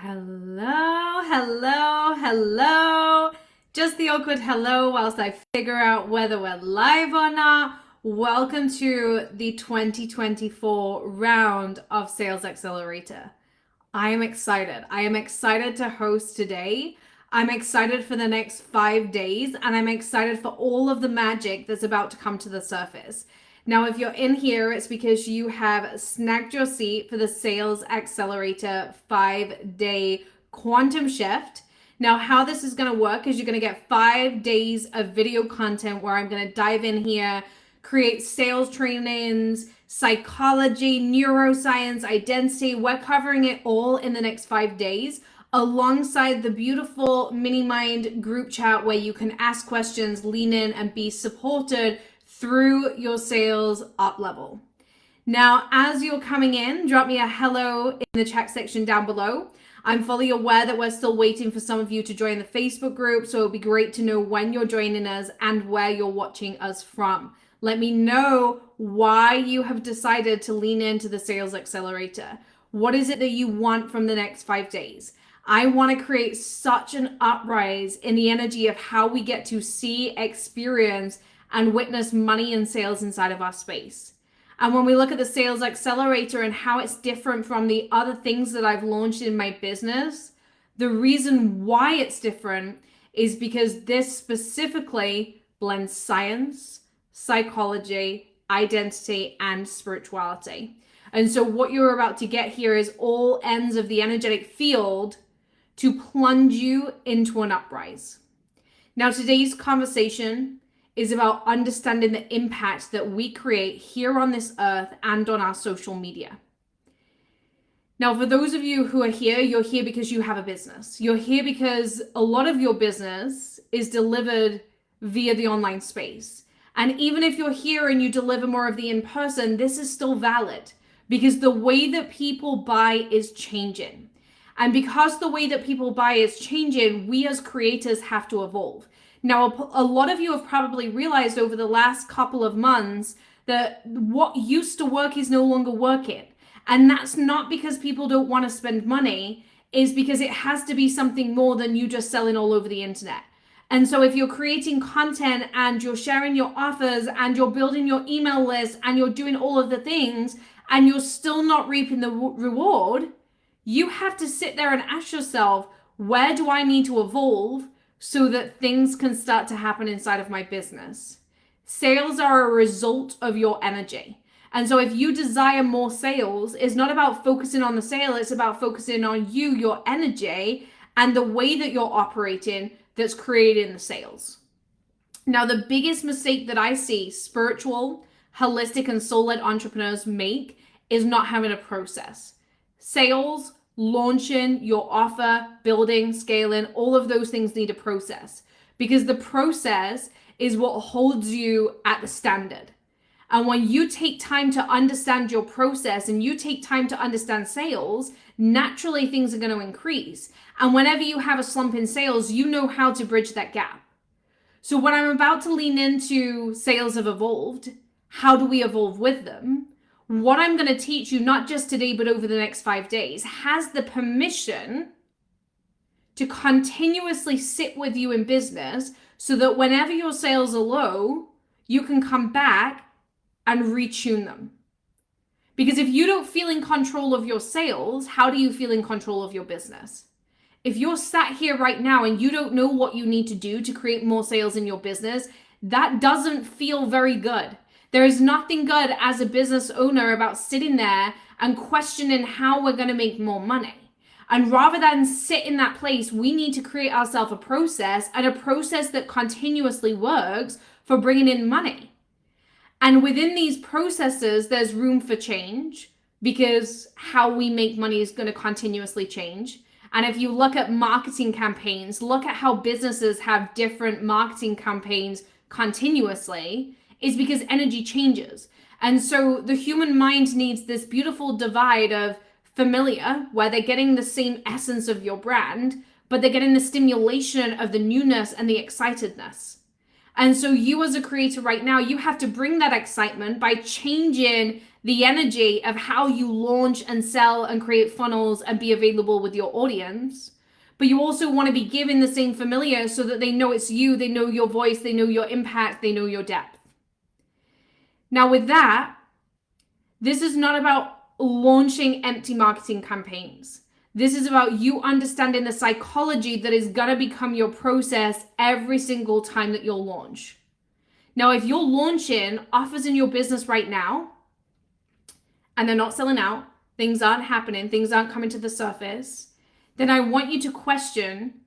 Hello, hello, hello. Just the awkward hello whilst I figure out whether we're live or not. Welcome to the 2024 round of Sales Accelerator. I am excited. I am excited to host today. I'm excited for the next 5 days, and I'm excited for all of the magic that's about to come to the surface. Now, if you're in here, it's because you have snagged your seat for the Sales Accelerator 5-day quantum shift. Now, how this is going to work is you're going to get 5 days of video content where I'm going to dive in here, create sales trainings, psychology, neuroscience, identity. We're covering it all in the next 5 days, alongside the beautiful mini mind group chat where you can ask questions, lean in, and be supported through your sales up level. Now, as you're coming in, drop me a hello in the chat section down below. I'm fully aware that we're still waiting for some of you to join the Facebook group, so it'll be great to know when you're joining us and where you're watching us from. Let me know why you have decided to lean into the Sales Accelerator. What is it that you want from the next 5 days? I want to create such an uprise in the energy of how we get to see, experience, and witness money and sales inside of our space. And when we look at the Sales Accelerator and how it's different from the other things that I've launched in my business, the reason why it's different is because this specifically blends science, psychology, identity, and spirituality. And so what you're about to get here is all ends of the energetic field to plunge you into an uprise. Now, today's conversation is about understanding the impact that we create here on this earth and on our social media. Now, for those of you who are here, you're here because you have a business. You're here because a lot of your business is delivered via the online space. And even if you're here and you deliver more of the in-person, this is still valid because the way that people buy is changing. And because the way that people buy is changing, we as creators have to evolve. Now, a lot of you have probably realized over the last couple of months that what used to work is no longer working. And that's not because people don't want to spend money, is because it has to be something more than you just selling all over the internet. And so if you're creating content and you're sharing your offers and you're building your email list and you're doing all of the things and you're still not reaping the reward, you have to sit there and ask yourself, where do I need to evolve so that things can start to happen inside of my business? Sales are a result of your energy. And so if you desire more sales, it's not about focusing on the sale, it's about focusing on you, your energy, and the way that you're operating that's creating the sales. Now, the biggest mistake that I see spiritual, holistic, and soul-led entrepreneurs make is not having a process. Sales, launching your offer, building, scaling, all of those things need a process because the process is what holds you at the standard. And when you take time to understand your process and you take time to understand sales, naturally things are going to increase. And whenever you have a slump in sales, you know how to bridge that gap. So when I'm about to lean into sales have evolved, how do we evolve with them? What I'm going to teach you, not just today, but over the next 5 days, has the permission to continuously sit with you in business so that whenever your sales are low, you can come back and retune them. Because if you don't feel in control of your sales, how do you feel in control of your business? If you're sat here right now and you don't know what you need to do to create more sales in your business, that doesn't feel very good. There is nothing good as a business owner about sitting there and questioning how we're going to make more money. And rather than sit in that place, we need to create ourselves a process, and a process that continuously works for bringing in money. And within these processes, there's room for change because how we make money is going to continuously change. And if you look at marketing campaigns, look at how businesses have different marketing campaigns continuously, is because energy changes. And so the human mind needs this beautiful divide of familiar, where they're getting the same essence of your brand, but they're getting the stimulation of the newness and the excitedness. And so you as a creator right now, you have to bring that excitement by changing the energy of how you launch and sell and create funnels and be available with your audience. But you also want to be given the same familiar so that they know it's you, they know your voice, they know your impact, they know your depth. Now with that, this is not about launching empty marketing campaigns. This is about you understanding the psychology that is going to become your process every single time that you'll launch. Now, if you're launching offers in your business right now and they're not selling out, things aren't happening, things aren't coming to the surface, then I want you to question,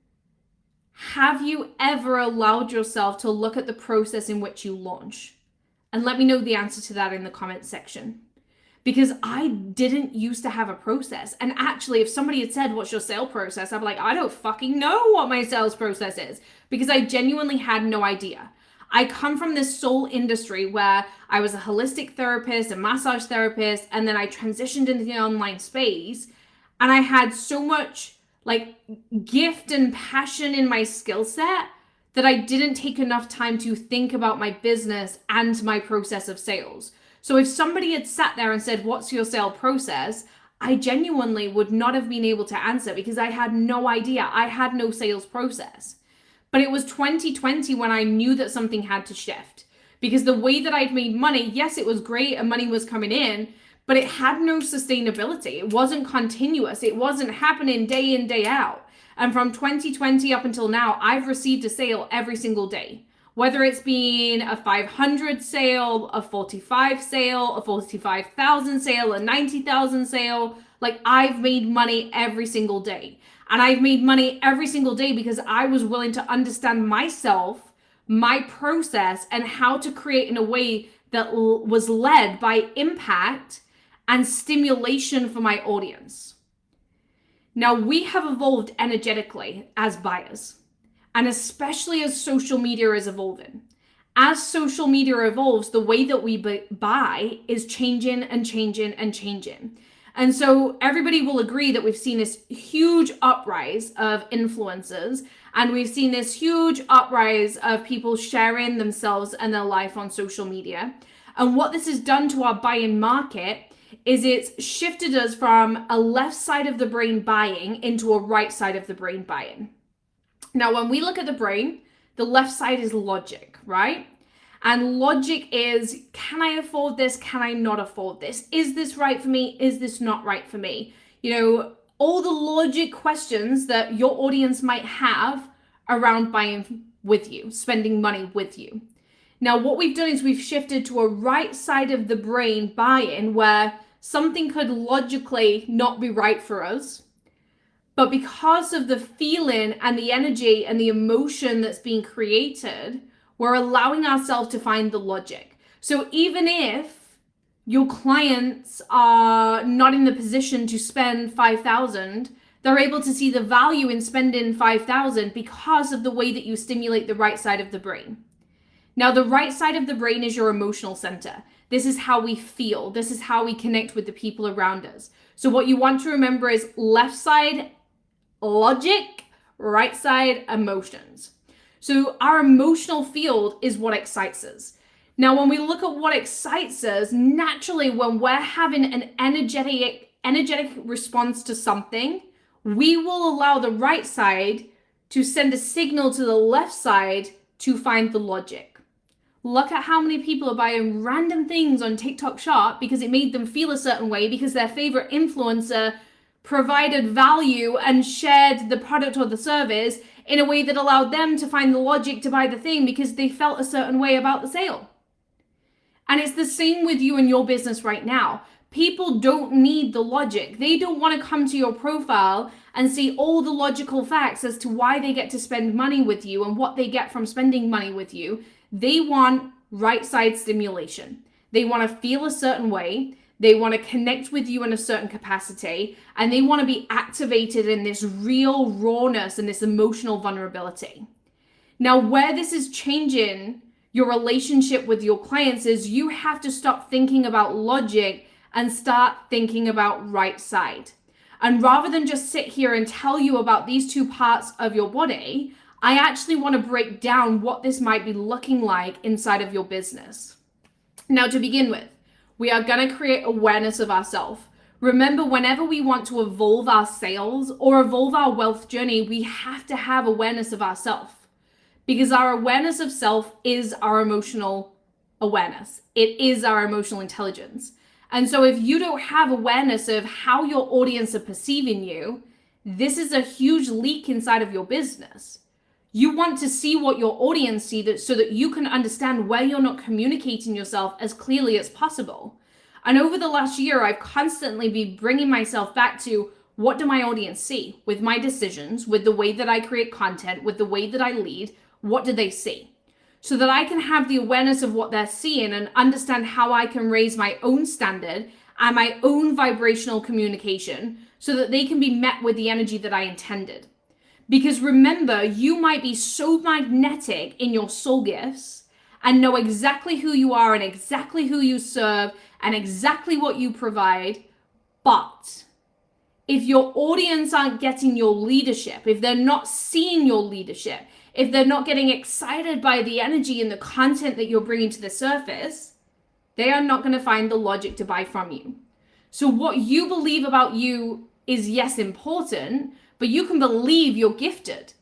have you ever allowed yourself to look at the process in which you launch? And let me know the answer to that in the comments section. Because I didn't used to have a process. And actually, if somebody had said, what's your sales process? I'd be like, I don't fucking know what my sales process is. Because I genuinely had no idea. I come from this soul industry where I was a holistic therapist, a massage therapist, and then I transitioned into the online space. And I had so much like gift and passion in my skill set that I didn't take enough time to think about my business and my process of sales. So if somebody had sat there and said, what's your sale process? I genuinely would not have been able to answer because I had no idea. I had no sales process. But it was 2020 when I knew that something had to shift, because the way that I'd made money, yes, it was great and money was coming in, but it had no sustainability. It wasn't continuous. It wasn't happening day in, day out. And from 2020 up until now, I've received a sale every single day. Whether it's been a 500 sale, a 45 sale, a 45,000 sale, a 90,000 sale, like I've made money every single day. And I've made money every single day because I was willing to understand myself, my process, and how to create in a way that was led by impact and stimulation for my audience. Now, we have evolved energetically as buyers, and especially as social media is evolving. As social media evolves, the way that we buy is changing and changing and changing. And so everybody will agree that we've seen this huge uprise of influencers, and we've seen this huge uprise of people sharing themselves and their life on social media. And what this has done to our buying market is it's shifted us from a left side of the brain buying into a right side of the brain buying. Now, when we look at the brain, the left side is logic, right? And logic is, can I afford this? Can I not afford this? Is this right for me? Is this not right for me? You know, all the logic questions that your audience might have around buying with you, spending money with you. Now, what we've done is we've shifted to a right side of the brain buy-in where something could logically not be right for us, but because of the feeling and the energy and the emotion that's being created, we're allowing ourselves to find the logic. So even if your clients are not in the position to spend $5,000, they're able to see the value in spending $5,000 because of the way that you stimulate the right side of the brain. Now, the right side of the brain is your emotional center. This is how we feel. This is how we connect with the people around us. So what you want to remember is left side logic, right side emotions. So our emotional field is what excites us. Now, when we look at what excites us, naturally, when we're having an energetic response to something, we will allow the right side to send a signal to the left side to find the logic. Look at how many people are buying random things on TikTok Shop because it made them feel a certain way because their favorite influencer provided value and shared the product or the service in a way that allowed them to find the logic to buy the thing because they felt a certain way about the sale. And it's the same with you and your business right now. People don't need the logic. They don't want to come to your profile and see all the logical facts as to why they get to spend money with you and what they get from spending money with you. They want right side stimulation. They want to feel a certain way. They want to connect with you in a certain capacity, and they want to be activated in this real rawness and this emotional vulnerability. Now, where this is changing your relationship with your clients is you have to stop thinking about logic and start thinking about right side. And rather than just sit here and tell you about these two parts of your body, I actually want to break down what this might be looking like inside of your business. Now, to begin with, We are going to create awareness of ourselves. Remember, whenever we want to evolve our sales or evolve our wealth journey, we have to have awareness of ourselves, because our awareness of self is our emotional awareness. It is our emotional intelligence. And so if you don't have awareness of how your audience are perceiving you, this is a huge leak inside of your business. You want to see what your audience sees so that you can understand where you're not communicating yourself as clearly as possible. And over the last year, I've constantly been bringing myself back to, what do my audience see with my decisions, with the way that I create content, with the way that I lead? What do they see? So that I can have the awareness of what they're seeing and understand how I can raise my own standard and my own vibrational communication so that they can be met with the energy that I intended. Because remember, you might be so magnetic in your soul gifts and know exactly who you are and exactly who you serve and exactly what you provide. But if your audience aren't getting your leadership, if they're not seeing your leadership, if they're not getting excited by the energy and the content that you're bringing to the surface, they are not going to find the logic to buy from you. So what you believe about you is, yes, important, but you can believe you're gifted,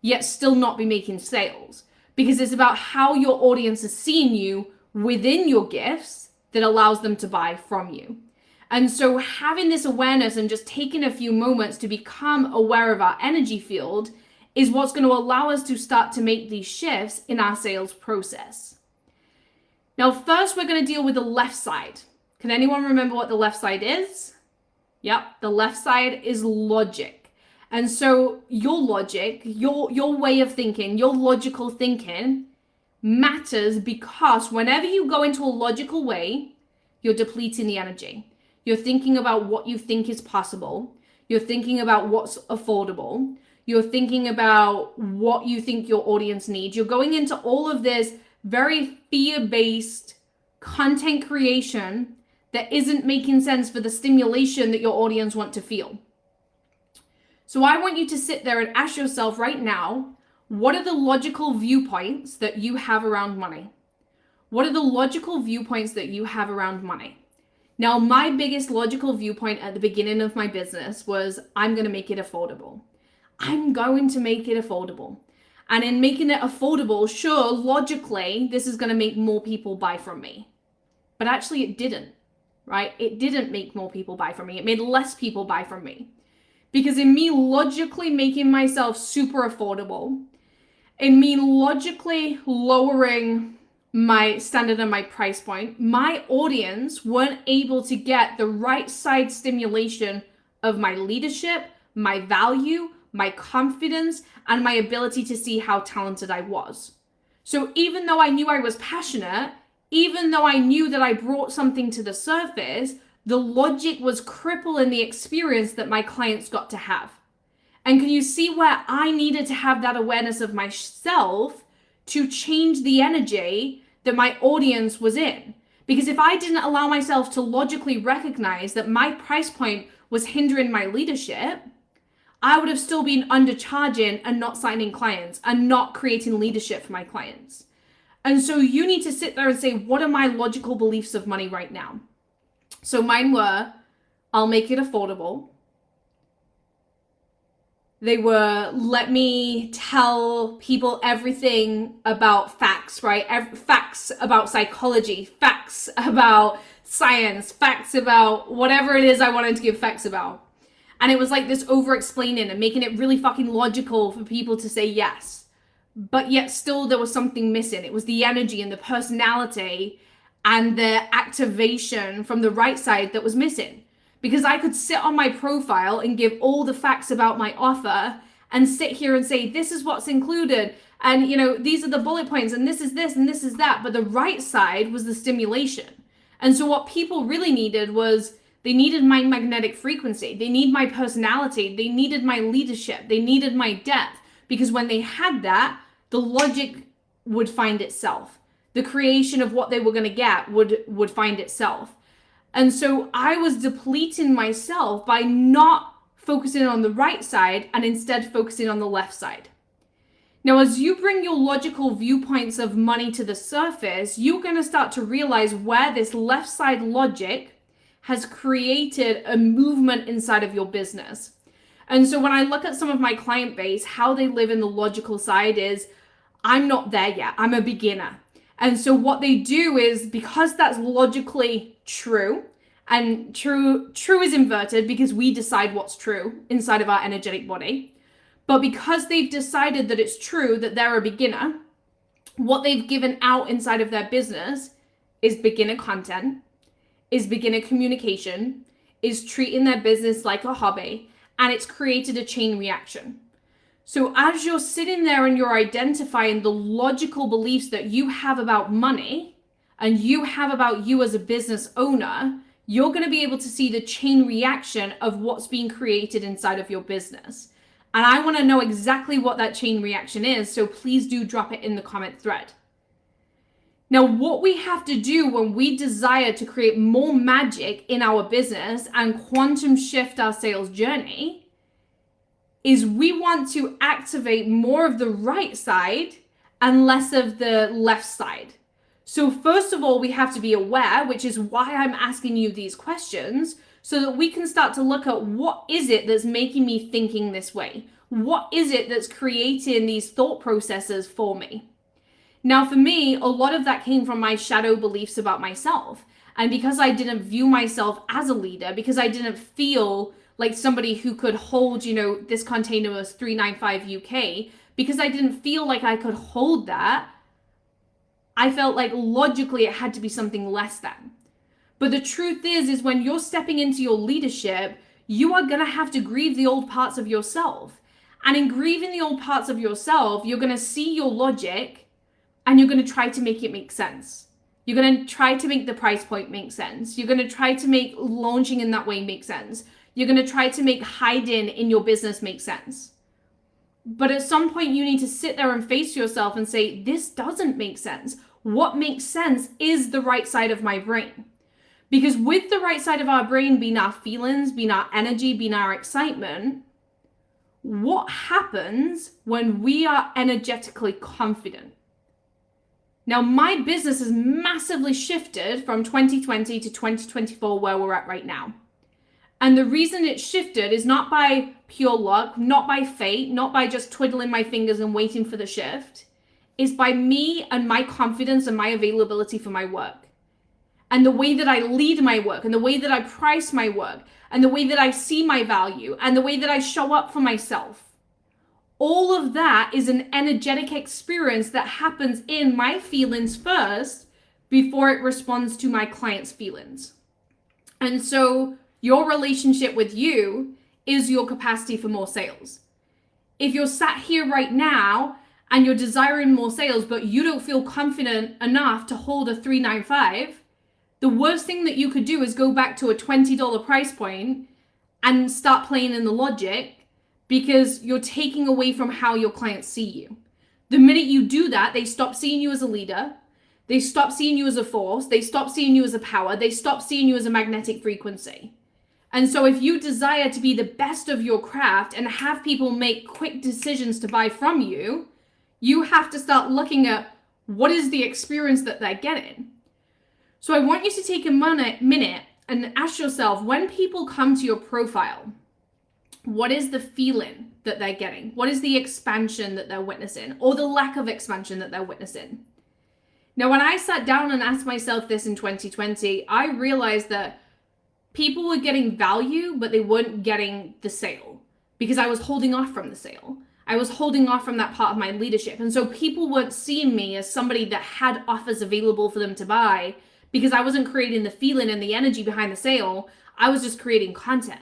yet still not be making sales, because it's about how your audience is seeing you within your gifts that allows them to buy from you. And so having this awareness and just taking a few moments to become aware of our energy field is what's going to allow us to start to make these shifts in our sales process. Now, first, we're going to deal with the left side. Can anyone remember what the left side is? Yep, the left side is logic. And so your logic, your way of thinking, your logical thinking matters, because whenever you go into a logical way, you're depleting the energy. You're thinking about what you think is possible. You're thinking about what's affordable. You're thinking about what you think your audience needs. You're going into all of this very fear-based content creation that isn't making sense for the stimulation that your audience want to feel. So I want you to sit there and ask yourself right now, what are the logical viewpoints that you have around money? What are the logical viewpoints that you have around money? Now, my biggest logical viewpoint at the beginning of my business was, I'm going to make it affordable. I'm going to make it affordable. And in making it affordable, sure, logically, this is going to make more people buy from me. But actually it didn't, right? It didn't make more people buy from me. It made less people buy from me. Because in me logically making myself super affordable, in me logically lowering my standard and my price point, my audience weren't able to get the right side stimulation of my leadership, my value, my confidence, and my ability to see how talented I was. So even though I knew I was passionate, even though I knew that I brought something to the surface, the logic was crippling the experience that my clients got to have. And can you see where I needed to have that awareness of myself to change the energy that my audience was in? Because if I didn't allow myself to logically recognize that my price point was hindering my leadership, I would have still been undercharging and not signing clients and not creating leadership for my clients. And so you need to sit there and say, what are my logical beliefs of money right now? So mine were, I'll make it affordable. They were, let me tell people everything about facts, right? Facts about psychology, facts about science, facts about whatever it is I wanted to give facts about. And it was like this over-explaining and making it really fucking logical for people to say yes. But yet still there was something missing. It was the energy and the personality and the activation from the right side that was missing. Because I could sit on my profile and give all the facts about my offer and sit here and say, this is what's included. And, you know, these are the bullet points and this is this and this is that. But the right side was the stimulation. And so what people really needed was, they needed my magnetic frequency. They need my personality. They needed my leadership. They needed my depth. Because when they had that, the logic would find itself. The creation of what they were going to get would find itself. And so I was depleting myself by not focusing on the right side and instead focusing on the left side. Now, as you bring your logical viewpoints of money to the surface, you're going to start to realize where this left side logic has created a movement inside of your business. And so when I look at some of my client base, how they live in the logical side is, I'm not there yet. I'm a beginner. And so what they do is, because that's logically true, and true is inverted because we decide what's true inside of our energetic body. But because they've decided that it's true that they're a beginner, what they've given out inside of their business is beginner content, is beginner communication, is treating their business like a hobby, and it's created a chain reaction. So as you're sitting there and you're identifying the logical beliefs that you have about money and you have about you as a business owner, you're going to be able to see the chain reaction of what's being created inside of your business. And I want to know exactly what that chain reaction is, so please do drop it in the comment thread. Now, what we have to do when we desire to create more magic in our business and quantum shift our sales journey is we want to activate more of the right side and less of the left side. So first of all, we have to be aware, which is why I'm asking you these questions, so that we can start to look at what is it that's making me thinking this way? What is it that's creating these thought processes for me? Now, for me, a lot of that came from my shadow beliefs about myself. And because I didn't view myself as a leader, because I didn't feel like somebody who could hold, this container was 395 UK, because I didn't feel like I could hold that, I felt like logically it had to be something less than. But the truth is when you're stepping into your leadership, you are going to have to grieve the old parts of yourself. And in grieving the old parts of yourself, you're going to see your logic and you're going to try to make it make sense. You're going to try to make the price point make sense. You're going to try to make launching in that way make sense. You're going to try to make hiding in your business make sense. But at some point you need to sit there and face yourself and say, this doesn't make sense. What makes sense is the right side of my brain. Because with the right side of our brain being our feelings, being our energy, being our excitement, what happens when we are energetically confident? Now, my business has massively shifted from 2020 to 2024, where we're at right now. And the reason it shifted is not by pure luck, not by fate, not by just twiddling my fingers and waiting for the shift. It's by me and my confidence and my availability for my work. And the way that I lead my work, and the way that I price my work, and the way that I see my value, and the way that I show up for myself. All of that is an energetic experience that happens in my feelings first before it responds to my client's feelings. And so your relationship with you is your capacity for more sales. If you're sat here right now and you're desiring more sales, but you don't feel confident enough to hold a 395, the worst thing that you could do is go back to a $20 price point and start playing in the logic, because you're taking away from how your clients see you. The minute you do that, they stop seeing you as a leader. They stop seeing you as a force. They stop seeing you as a power. They stop seeing you as a magnetic frequency. And so if you desire to be the best of your craft and have people make quick decisions to buy from you, you have to start looking at what is the experience that they're getting. So I want you to take a minute and ask yourself, when people come to your profile, what is the feeling that they're getting? What is the expansion that they're witnessing, or the lack of expansion that they're witnessing? Now, when I sat down and asked myself this in 2020, I realized that people were getting value, but they weren't getting the sale, because I was holding off from the sale. I was holding off from that part of my leadership. And so people weren't seeing me as somebody that had offers available for them to buy, because I wasn't creating the feeling and the energy behind the sale. I was just creating content.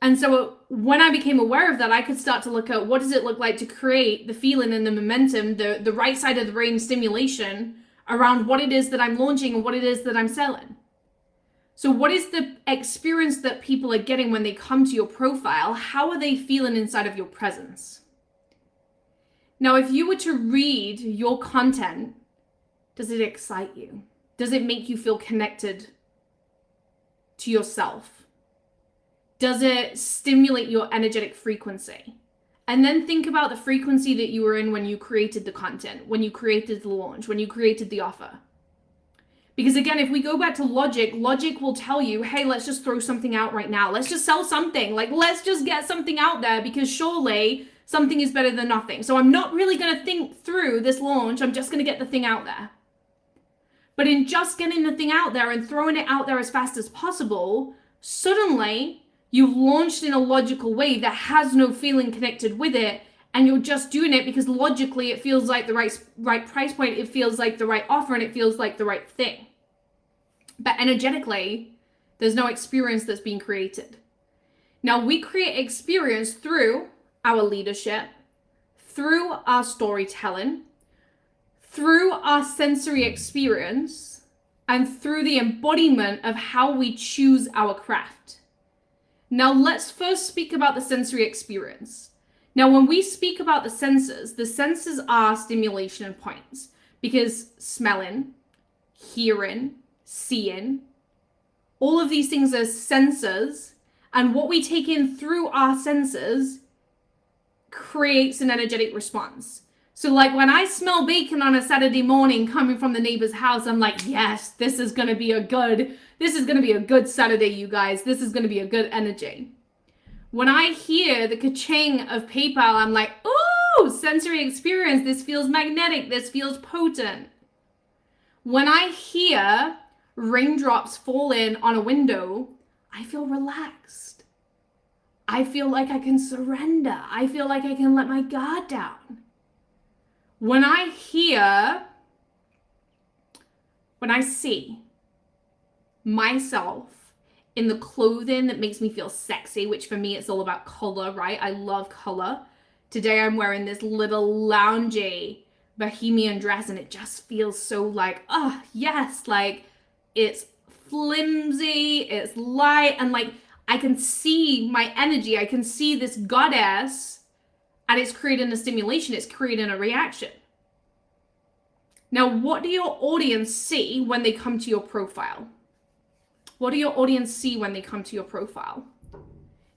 And so when I became aware of that, I could start to look at what does it look like to create the feeling and the momentum, the right side of the brain stimulation around what it is that I'm launching and what it is that I'm selling. So what is the experience that people are getting when they come to your profile? How are they feeling inside of your presence? Now, if you were to read your content, does it excite you? Does it make you feel connected to yourself? Does it stimulate your energetic frequency? And then think about the frequency that you were in when you created the content, when you created the launch, when you created the offer. Because again, if we go back to logic will tell you, hey, let's just throw something out right now. Let's just sell something. Like, let's just get something out there because surely something is better than nothing. So I'm not really going to think through this launch. I'm just going to get the thing out there. But in just getting the thing out there and throwing it out there as fast as possible, suddenly you've launched in a logical way that has no feeling connected with it. And you're just doing it because logically it feels like the right price point. It feels like the right offer and it feels like the right thing. But energetically, there's no experience that's being created. Now we create experience through our leadership, through our storytelling, through our sensory experience, and through the embodiment of how we choose our craft. Now let's first speak about the sensory experience. Now when we speak about the senses are stimulation points because smelling, hearing, seeing, all of these things are sensors, and what we take in through our senses creates an energetic response. So like when I smell bacon on a Saturday morning coming from the neighbor's house, I'm like, yes, this is going to be a good Saturday, you guys. This is going to be a good energy. When I hear the ka-ching of PayPal, I'm like, ooh, sensory experience. This feels magnetic. This feels potent. When I hear raindrops fall in on a window, I feel relaxed. I feel like I can surrender. I feel like I can let my guard down. When I see myself in the clothing that makes me feel sexy, which for me, it's all about color, right? I love color. Today, I'm wearing this little loungy bohemian dress and it just feels so like, oh, yes, like it's flimsy, it's light, and like I can see my energy. I can see this goddess. And it's creating a stimulation, it's creating a reaction. Now, what do your audience see when they come to your profile? What do your audience see when they come to your profile?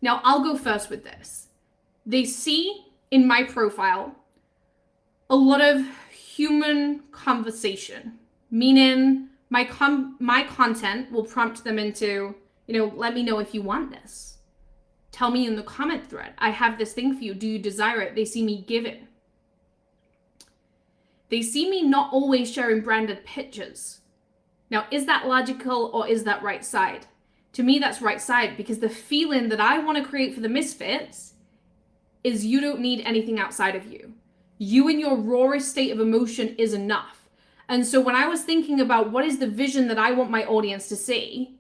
Now, I'll go first with this. They see in my profile a lot of human conversation, meaning my content will prompt them into, let me know if you want this. Tell me in the comment thread, I have this thing for you. Do you desire it? They see me give it. They see me not always sharing branded pictures. Now, is that logical or is that right side? To me, that's right side because the feeling that I want to create for the misfits is you don't need anything outside of you. You in your rawest state of emotion is enough. And so when I was thinking about what is the vision that I want my audience to see,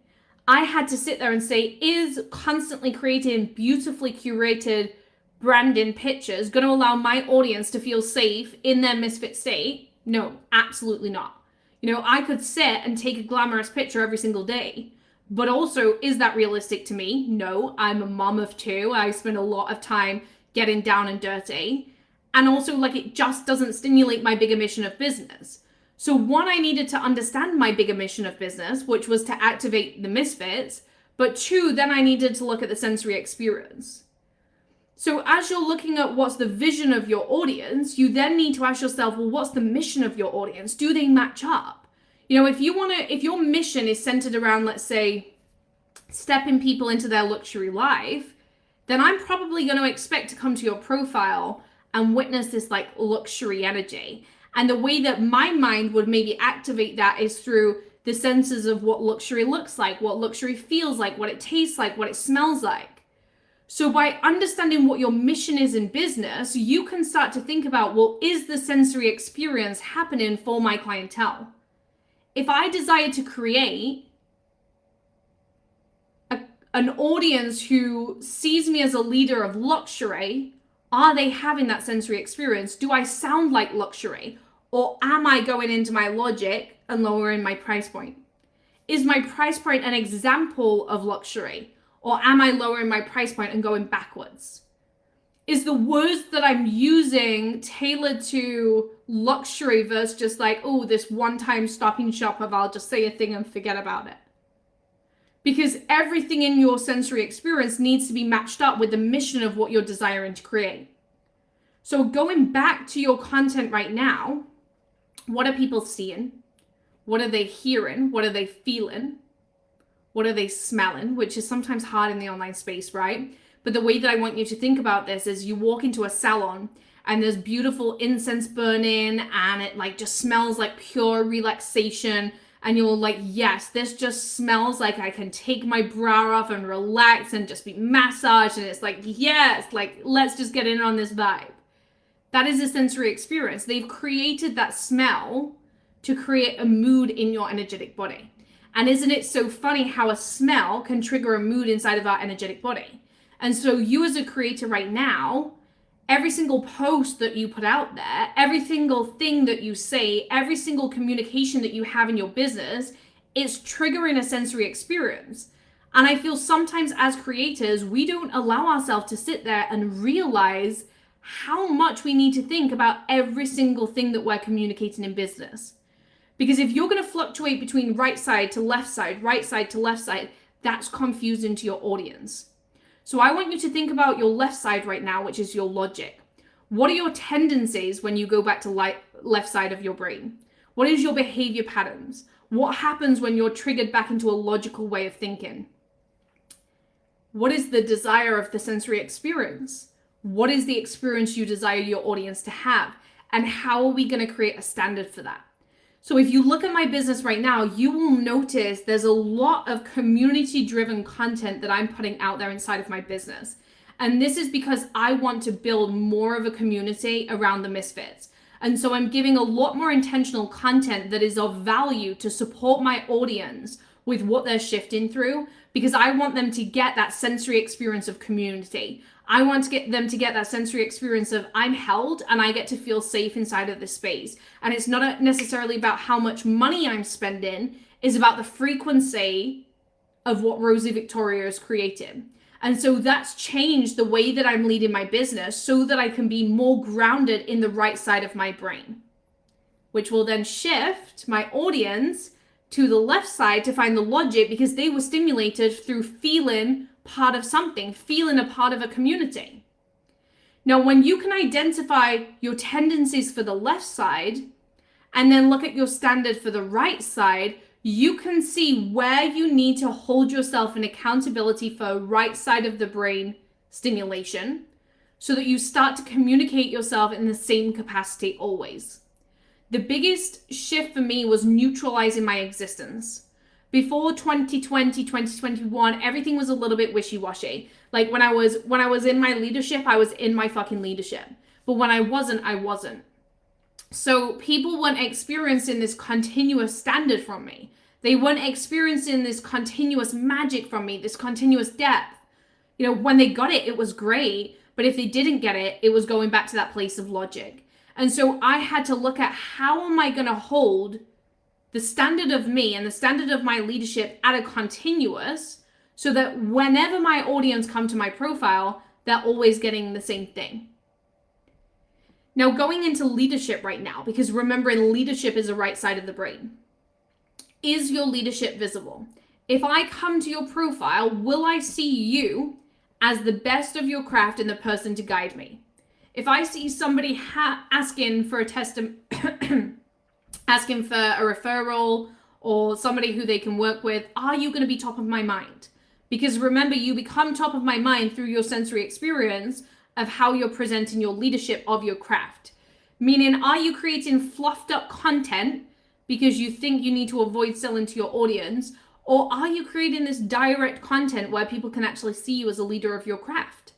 I had to sit there and say, is constantly creating beautifully curated branding pictures going to allow my audience to feel safe in their misfit state? No, absolutely not. I could sit and take a glamorous picture every single day, but also, is that realistic to me? No, I'm a mom of two. I spend a lot of time getting down and dirty. And also, like, it just doesn't stimulate my bigger mission of business. So one, I needed to understand my bigger mission of business, which was to activate the misfits. But two, then I needed to look at the sensory experience. So as you're looking at what's the vision of your audience, you then need to ask yourself, well, what's the mission of your audience? Do they match up? If your mission is centered around, let's say, stepping people into their luxury life, then I'm probably going to expect to come to your profile and witness this like luxury energy. And the way that my mind would maybe activate that is through the senses of what luxury looks like, what luxury feels like, what it tastes like, what it smells like. So by understanding what your mission is in business, you can start to think about, well, is the sensory experience happening for my clientele? If I desire to create an audience who sees me as a leader of luxury, are they having that sensory experience? Do I sound like luxury? Or am I going into my logic and lowering my price point? Is my price point an example of luxury? Or am I lowering my price point and going backwards? Is the words that I'm using tailored to luxury versus just like, oh, this one-time stopping shop of I'll just say a thing and forget about it? Because everything in your sensory experience needs to be matched up with the mission of what you're desiring to create. So going back to your content right now, what are people seeing? What are they hearing? What are they feeling? What are they smelling? Which is sometimes hard in the online space, right? But the way that I want you to think about this is you walk into a salon and there's beautiful incense burning and it like just smells like pure relaxation. And you're like, yes, this just smells like I can take my bra off and relax and just be massaged. And it's like, yes, like let's just get in on this vibe. That is a sensory experience. They've created that smell to create a mood in your energetic body. And isn't it so funny how a smell can trigger a mood inside of our energetic body? And so you as a creator right now, every single post that you put out there, every single thing that you say, every single communication that you have in your business, is triggering a sensory experience. And I feel sometimes as creators, we don't allow ourselves to sit there and realize how much we need to think about every single thing that we're communicating in business. Because if you're going to fluctuate between right side to left side, right side to left side, that's confusing to your audience. So I want you to think about your left side right now, which is your logic. What are your tendencies when you go back to left side of your brain? What is your behavior patterns? What happens when you're triggered back into a logical way of thinking? What is the desire of the sensory experience? What is the experience you desire your audience to have? And how are we going to create a standard for that? So if you look at my business right now, you will notice there's a lot of community-driven content that I'm putting out there inside of my business. And this is because I want to build more of a community around the misfits. And so I'm giving a lot more intentional content that is of value to support my audience with what they're shifting through, because I want them to get that sensory experience of community. I want to get them to get that sensory experience of I'm held and I get to feel safe inside of this space. And it's not necessarily about how much money I'm spending, it's about the frequency of what Rosie Victoria is creating. And so that's changed the way that I'm leading my business so that I can be more grounded in the right side of my brain, which will then shift my audience to the left side to find the logic, because they were stimulated through feeling part of something, feeling a part of a community. Now, when you can identify your tendencies for the left side and then look at your standard for the right side, you can see where you need to hold yourself in accountability for right side of the brain stimulation so that you start to communicate yourself in the same capacity always. The biggest shift for me was neutralizing my existence. Before 2020, 2021, everything was a little bit wishy-washy. Like when I was in my leadership, I was in my fucking leadership. But when I wasn't, I wasn't. So people weren't experiencing this continuous standard from me. They weren't experiencing this continuous magic from me, this continuous depth. You know, when they got it, it was great. But if they didn't get it, it was going back to that place of logic. And so I had to look at how am I going to hold the standard of me and the standard of my leadership at a continuous so that whenever my audience come to my profile, they're always getting the same thing. Now, going into leadership right now, because remembering leadership is the right side of the brain. Is your leadership visible? If I come to your profile, will I see you as the best of your craft and the person to guide me? If I see somebody asking for a asking for a referral or somebody who they can work with, are you going to be top of my mind? Because remember, you become top of my mind through your sensory experience of how you're presenting your leadership of your craft. Meaning, are you creating fluffed up content because you think you need to avoid selling to your audience? Or are you creating this direct content where people can actually see you as a leader of your craft?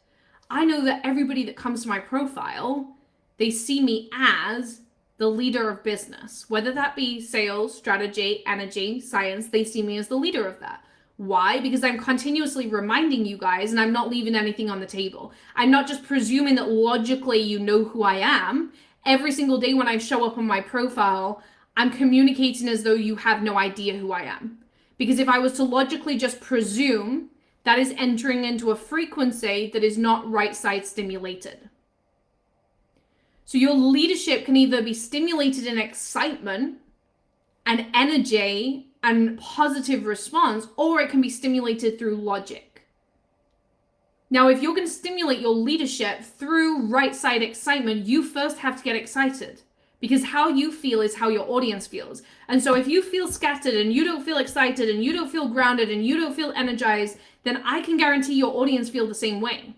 I know that everybody that comes to my profile, they see me as the leader of business, whether that be sales, strategy, energy, science, they see me as the leader of that. Why? Because I'm continuously reminding you guys and I'm not leaving anything on the table. I'm not just presuming that logically you know who I am. Every single day when I show up on my profile, I'm communicating as though you have no idea who I am. Because if I was to logically just presume, that is entering into a frequency that is not right side stimulated. So your leadership can either be stimulated in excitement and energy and positive response, or it can be stimulated through logic. Now, if you're going to stimulate your leadership through right side excitement, you first have to get excited, because how you feel is how your audience feels. And so if you feel scattered and you don't feel excited and you don't feel grounded and you don't feel energized, then I can guarantee your audience feel the same way.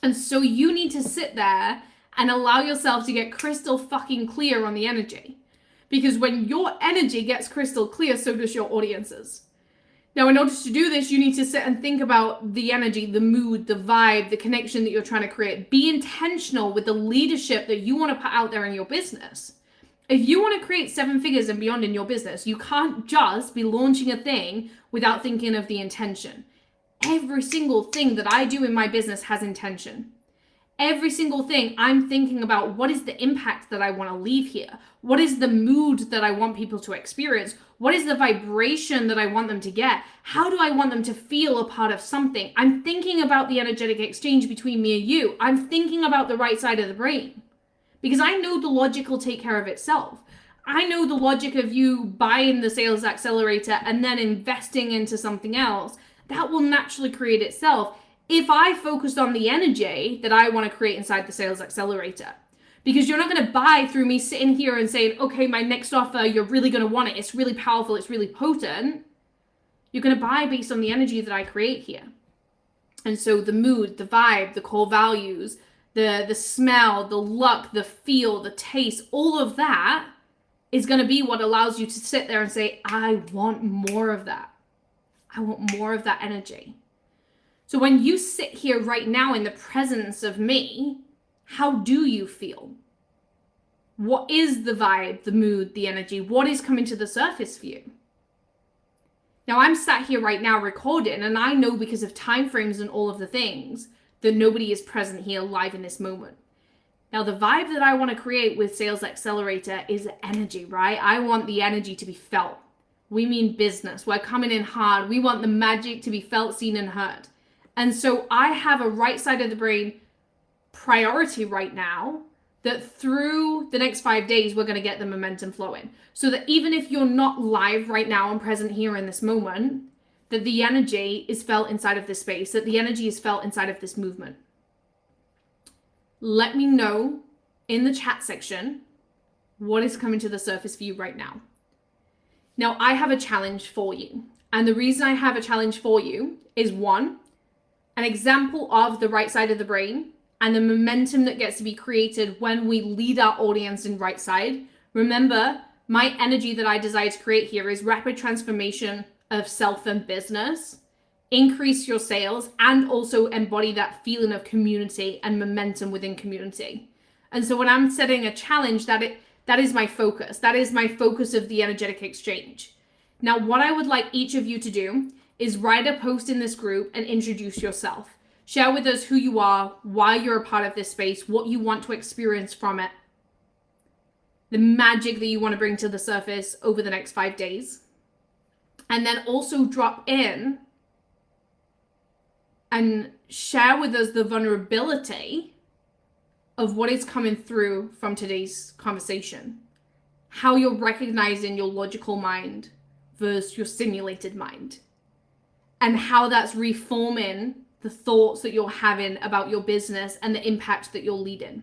And so you need to sit there and allow yourself to get crystal fucking clear on the energy. Because when your energy gets crystal clear, so does your audience's. Now, in order to do this, you need to sit and think about the energy, the mood, the vibe, the connection that you're trying to create. Be intentional with the leadership that you want to put out there in your business. If you want to create 7 figures and beyond in your business, you can't just be launching a thing without thinking of the intention. Every single thing that I do in my business has intention. Every single thing I'm thinking about, what is the impact that I want to leave here? What is the mood that I want people to experience? What is the vibration that I want them to get? How do I want them to feel a part of something? I'm thinking about the energetic exchange between me and you. I'm thinking about the right side of the brain, because I know the logic will take care of itself. I know the logic of you buying the sales accelerator and then investing into something else. That will naturally create itself if I focused on the energy that I want to create inside the sales accelerator. Because you're not going to buy through me sitting here and saying, okay, my next offer, you're really going to want it. It's really powerful. It's really potent. You're going to buy based on the energy that I create here. And so the mood, the vibe, the core values, the smell, the look, the feel, the taste, all of that is going to be what allows you to sit there and say, I want more of that. I want more of that energy. So when you sit here right now in the presence of me, how do you feel? What is the vibe, the mood, the energy? What is coming to the surface for you? Now, I'm sat here right now recording, and I know because of time frames and all of the things that nobody is present here live in this moment. Now, the vibe that I want to create with Sales Accelerator is energy, right? I want the energy to be felt. We mean business. We're coming in hard. We want the magic to be felt, seen, and heard. And so I have a right side of the brain priority right now that through the next 5 days, we're going to get the momentum flowing. So that even if you're not live right now and present here in this moment, that the energy is felt inside of this space, that the energy is felt inside of this movement. Let me know in the chat section what is coming to the surface for you right now. Now, I have a challenge for you. And the reason I have a challenge for you is, one, an example of the right side of the brain and the momentum that gets to be created when we lead our audience in right side. Remember, my energy that I desire to create here is rapid transformation of self and business, increase your sales, and also embody that feeling of community and momentum within community. And so when I'm setting a challenge, that is my focus. That is my focus of the energetic exchange. Now, what I would like each of you to do is write a post in this group and introduce yourself. Share with us who you are, why you're a part of this space, what you want to experience from it, the magic that you want to bring to the surface over the next 5 days. And then also drop in and share with us the vulnerability of what is coming through from today's conversation. How you're recognizing your logical mind versus your simulated mind. And how that's reforming the thoughts that you're having about your business and the impact that you're leading.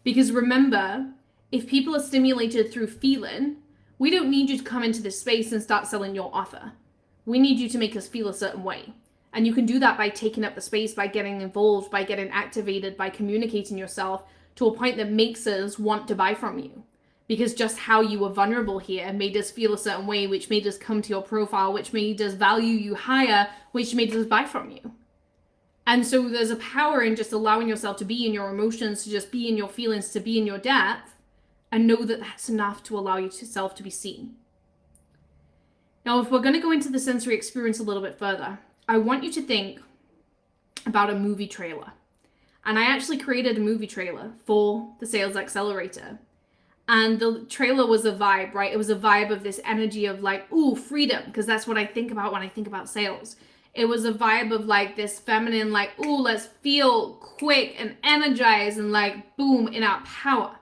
Because remember, if people are stimulated through feeling, we don't need you to come into this space and start selling your offer. We need you to make us feel a certain way. And you can do that by taking up the space, by getting involved, by getting activated, by communicating yourself to a point that makes us want to buy from you. Because just how you were vulnerable here made us feel a certain way, which made us come to your profile, which made us value you higher, which made us buy from you. And so there's a power in just allowing yourself to be in your emotions, to just be in your feelings, to be in your depth, and know that that's enough to allow yourself to be seen. Now, if we're going to go into the sensory experience a little bit further, I want you to think about a movie trailer. And I actually created a movie trailer for the Sales Accelerator. And the trailer was a vibe, right? It was a vibe of this energy of like, ooh, freedom, because that's what I think about when I think about sales. It was a vibe of like this feminine, like, ooh, let's feel quick and energized and like, boom, in our power.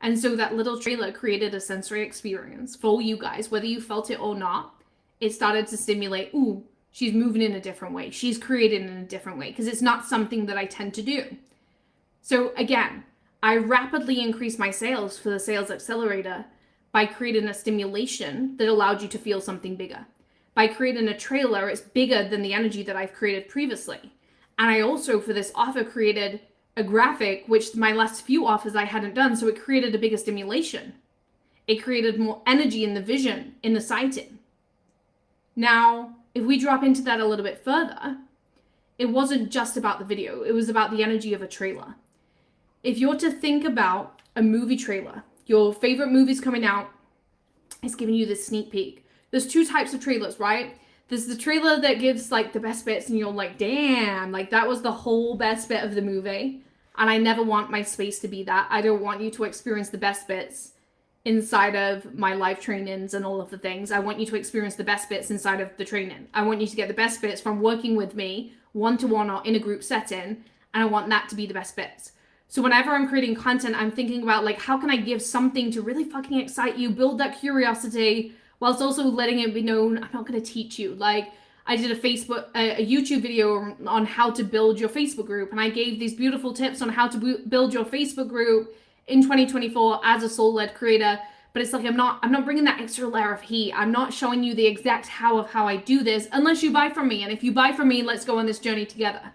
And so that little trailer created a sensory experience for you guys, whether you felt it or not. It started to stimulate, ooh, She's moving in a different way. She's creating in a different way because it's not something that I tend to do. So again, I rapidly increased my sales for the sales accelerator by creating a stimulation that allowed you to feel something bigger. By creating a trailer, it's bigger than the energy that I've created previously. And I also, for this offer, created a graphic, which my last few offers I hadn't done. So it created a bigger stimulation. It created more energy in the vision, in the sighting. Now, if we drop into that a little bit further, it wasn't just about the video. It was about the energy of a trailer. If you're to think about a movie trailer, your favorite movie's coming out, it's giving you this sneak peek. There's two types of trailers, right? There's the trailer that gives like the best bits and you're like, damn, like that was the whole best bit of the movie. And I never want my space to be that. I don't want you to experience the best bits inside of my live trainings and all of the things. I want you to experience the best bits inside of the training. I want you to get the best bits from working with me one-to-one or in a group setting. And I want that to be the best bits. So whenever I'm creating content, I'm thinking about like, how can I give something to really fucking excite you, build that curiosity, whilst also letting it be known I'm not going to teach you. Like I did a YouTube video on how to build your Facebook group. And I gave these beautiful tips on how to build your Facebook group in 2024 as a soul-led creator. But it's like, I'm not bringing that extra layer of heat. I'm not showing you the exact how I do this unless you buy from me. And if you buy from me, let's go on this journey together.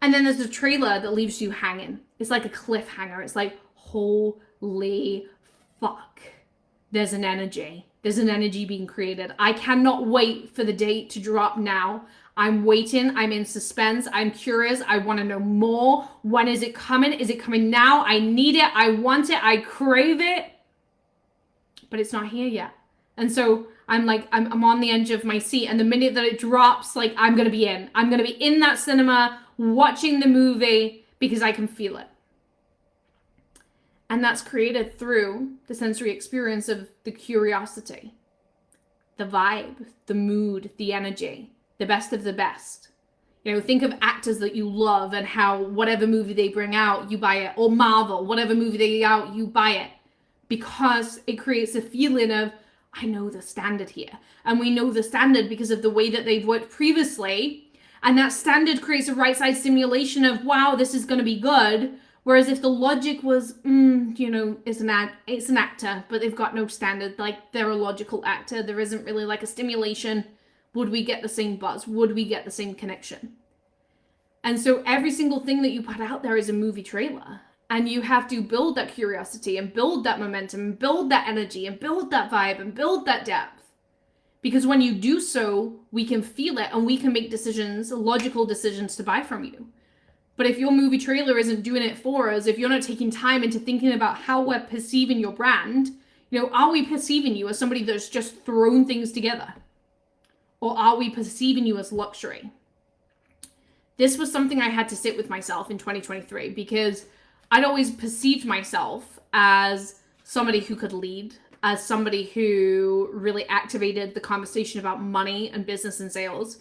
And then there's a trailer that leaves you hanging. It's like a cliffhanger. It's like, holy fuck. There's an energy. There's an energy being created. I cannot wait for the date to drop now. I'm waiting. I'm in suspense. I'm curious. I want to know more. When is it coming? Is it coming now? I need it. I want it. I crave it. But it's not here yet. And so I'm like, I'm on the edge of my seat. And the minute that it drops, like I'm going to be in. I'm going to be in that cinema watching the movie because I can feel it. And that's created through the sensory experience of the curiosity, the vibe, the mood, the energy, the best of the best. You know, think of actors that you love and how whatever movie they bring out, you buy it. Or Marvel, whatever movie they out, you buy it. Because it creates a feeling of, I know the standard here. And we know the standard because of the way that they've worked previously. And that standard creates a right side stimulation of, wow, this is going to be good. Whereas if the logic was, it's an actor, but they've got no standard, like they're a logical actor. There isn't really like a stimulation. Would we get the same buzz? Would we get the same connection? And so every single thing that you put out there is a movie trailer. And you have to build that curiosity and build that momentum and build that energy and build that vibe and build that depth. Because when you do so, we can feel it and we can make decisions, logical decisions to buy from you. But if your movie trailer isn't doing it for us, if you're not taking time into thinking about how we're perceiving your brand, are we perceiving you as somebody that's just thrown things together? Or are we perceiving you as luxury? This was something I had to sit with myself in 2023 because I'd always perceived myself as somebody who could lead, as somebody who really activated the conversation about money and business and sales.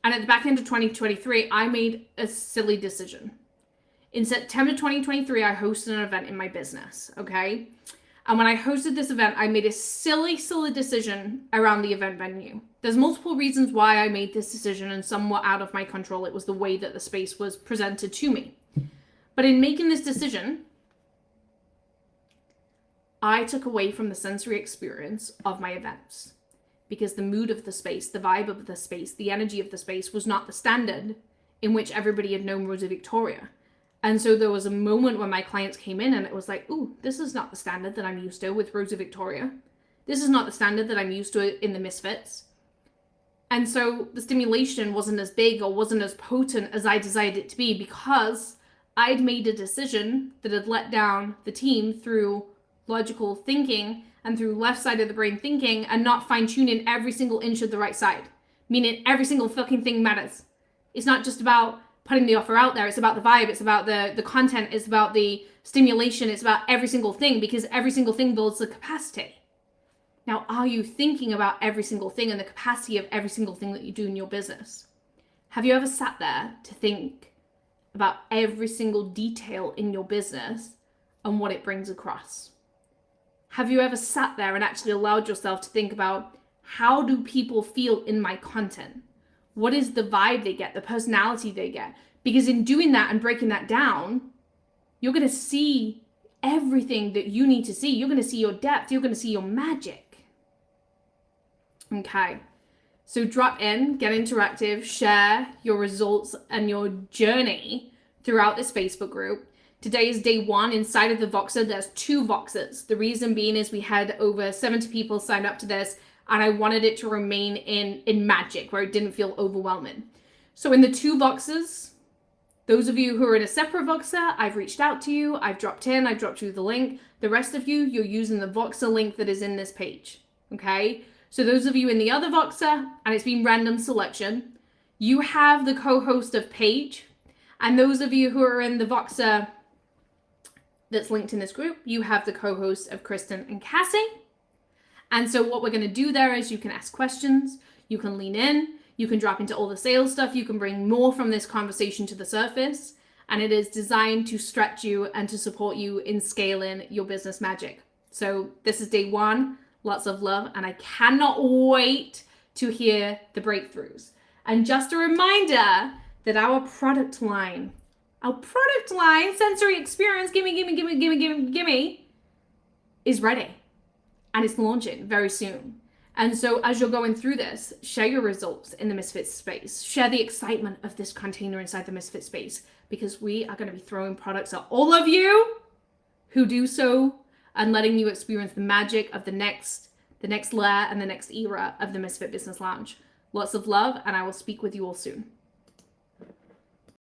And at the back end of 2023, I made a silly decision. In September 2023, I hosted an event in my business, okay? And when I hosted this event, I made a silly decision around the event venue. There's multiple reasons why I made this decision and some were out of my control. It was the way that the space was presented to me. But in making this decision, I took away from the sensory experience of my events because the mood of the space, the vibe of the space, the energy of the space was not the standard in which everybody had known Rosie Victoria. And so there was a moment when my clients came in and it was like, ooh, this is not the standard that I'm used to with Rosie Victoria. This is not the standard that I'm used to in the Misfits. And so the stimulation wasn't as big or wasn't as potent as I desired it to be because I'd made a decision that had let down the team through logical thinking and through left side of the brain thinking and not fine-tuning every single inch of the right side. Meaning every single fucking thing matters. It's not just about putting the offer out there. It's about the vibe. It's about the content. It's about the stimulation. It's about every single thing because every single thing builds the capacity. Now, are you thinking about every single thing and the capacity of every single thing that you do in your business? Have you ever sat there to think about every single detail in your business and what it brings across? Have you ever sat there and actually allowed yourself to think about how do people feel in my content? What is the vibe they get, the personality they get? Because in doing that and breaking that down, you're going to see everything that you need to see. You're going to see your depth. You're going to see your magic. Okay. So drop in, get interactive, share your results and your journey throughout this Facebook group. Today is day 1. Inside of the Voxer, there's 2 Voxers. The reason being is we had over 70 people signed up to this, and I wanted it to remain in magic, where it didn't feel overwhelming. So in the 2 Voxers, those of you who are in a separate Voxer, I've reached out to you, I've dropped you the link. The rest of you, you're using the Voxer link that is in this page, okay? So those of you in the other Voxer, and it's been random selection, you have the co-host of Paige, and those of you who are in the Voxer that's linked in this group, you have the co-host of Kristen and Cassie. And so what we're going to do there is you can ask questions, you can lean in, you can drop into all the sales stuff, you can bring more from this conversation to the surface, and it is designed to stretch you and to support you in scaling your business magic. So this is day 1, lots of love, and I cannot wait to hear the breakthroughs. And just a reminder that our product line, sensory experience, gimme, is ready. And it's launching very soon. And so as you're going through this, share your results in the Misfit space. Share the excitement of this container inside the Misfit space, because we are going to be throwing products at all of you who do so and letting you experience the magic of the next layer and the next era of the Misfit Business Lounge. Lots of love, and I will speak with you all soon.